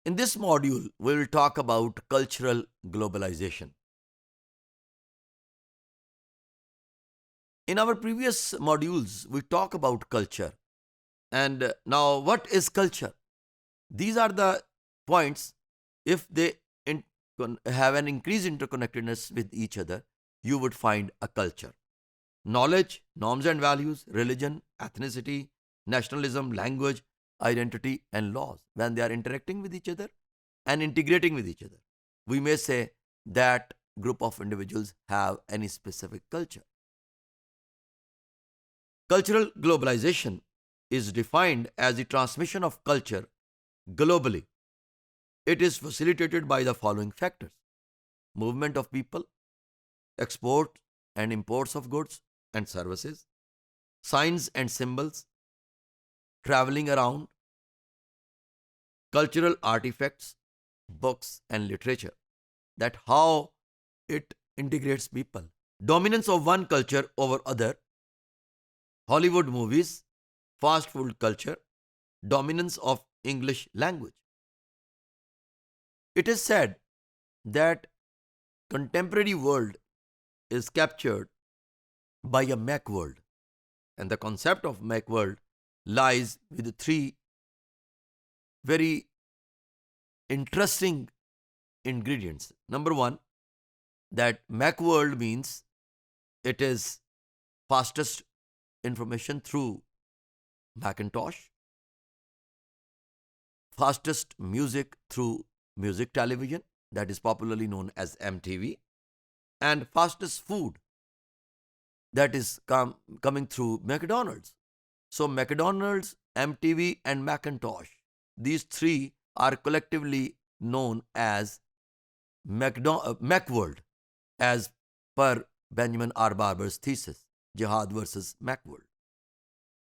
In this module, we will talk about cultural globalization. In our previous modules, we talk about culture. And now, what is culture? These are the points. If they have an increased interconnectedness with each other, you would find a culture. Knowledge, norms and values, religion, ethnicity, nationalism, language, identity, and laws, when they are interacting with each other and integrating with each other, we may say that group of individuals have any specific culture. Cultural globalization is defined as the transmission of culture globally. It is facilitated by the following factors: movement of people, export and imports of goods and services, signs and symbols, traveling around, cultural artifacts, books, and literature. That how it integrates people. Dominance of one culture over other, Hollywood movies, fast food culture, dominance of English language. It is said that contemporary world is captured by a Mac world, and the concept of Mac world lies with three very interesting ingredients. Number one, that Mac world means it is fastest information through Macintosh, fastest music through music television, that is popularly known as MTV, and fastest food, that is coming through McDonald's. So, McDonald's, MTV, and Macintosh, these three are collectively known as Macworld, as per Benjamin R. Barber's thesis, Jihad versus Macworld.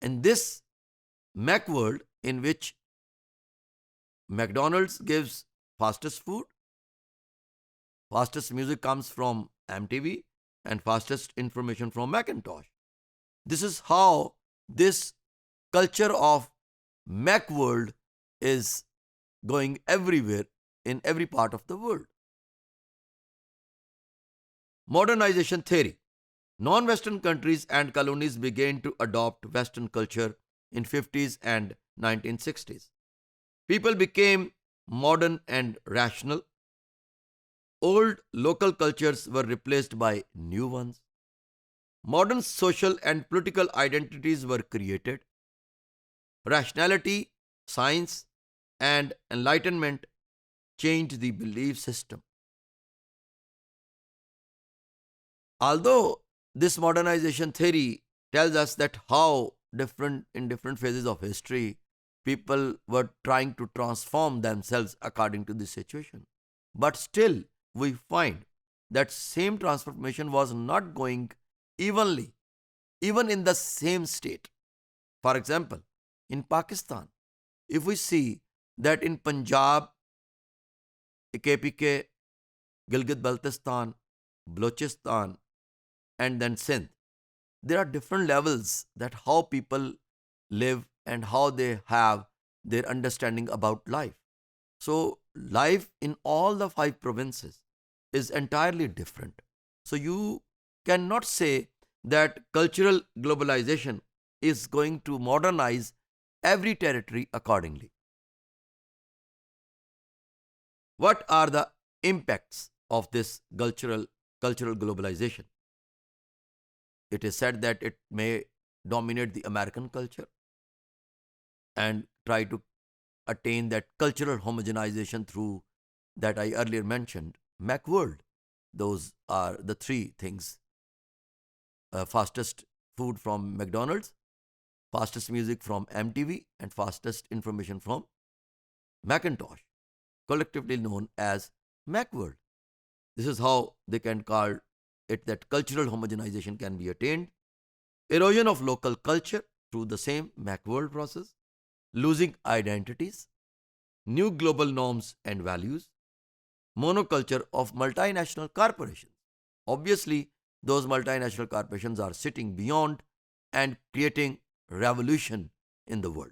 In this Macworld, in which McDonald's gives fastest food, fastest music comes from MTV, and fastest information from Macintosh. This is how this culture of Macworld is going everywhere in every part of the world. Modernization theory. Non-Western countries and colonies began to adopt Western culture in 50s and 1960s. People became modern and rational. Old local cultures were replaced by new ones. Modern social and political identities were created. Rationality, science, and enlightenment changed the belief system. Although this modernization theory tells us that how different in different phases of history people were trying to transform themselves according to the situation, but still we find that same transformation was not going evenly, even in the same state. For example, in Pakistan, if we see that in Punjab, KPK, Gilgit Baltistan, Balochistan, and then Sindh, there are different levels that how people live and how they have their understanding about life. So, life in all the five provinces is entirely different. So, you cannot say that cultural globalization is going to modernize every territory accordingly. What are the impacts of this cultural globalization? It is said that it may dominate the American culture and try to attain that cultural homogenization through that I earlier mentioned, Macworld. Those are the three things: fastest food from McDonald's, fastest music from MTV, and fastest information from Macintosh, collectively known as Macworld. This is how they can call it that cultural homogenization can be attained. Erosion of local culture through the same Macworld process, losing identities, new global norms and values, monoculture of multinational corporations. Obviously, those multinational corporations are sitting beyond and creating revolution in the world.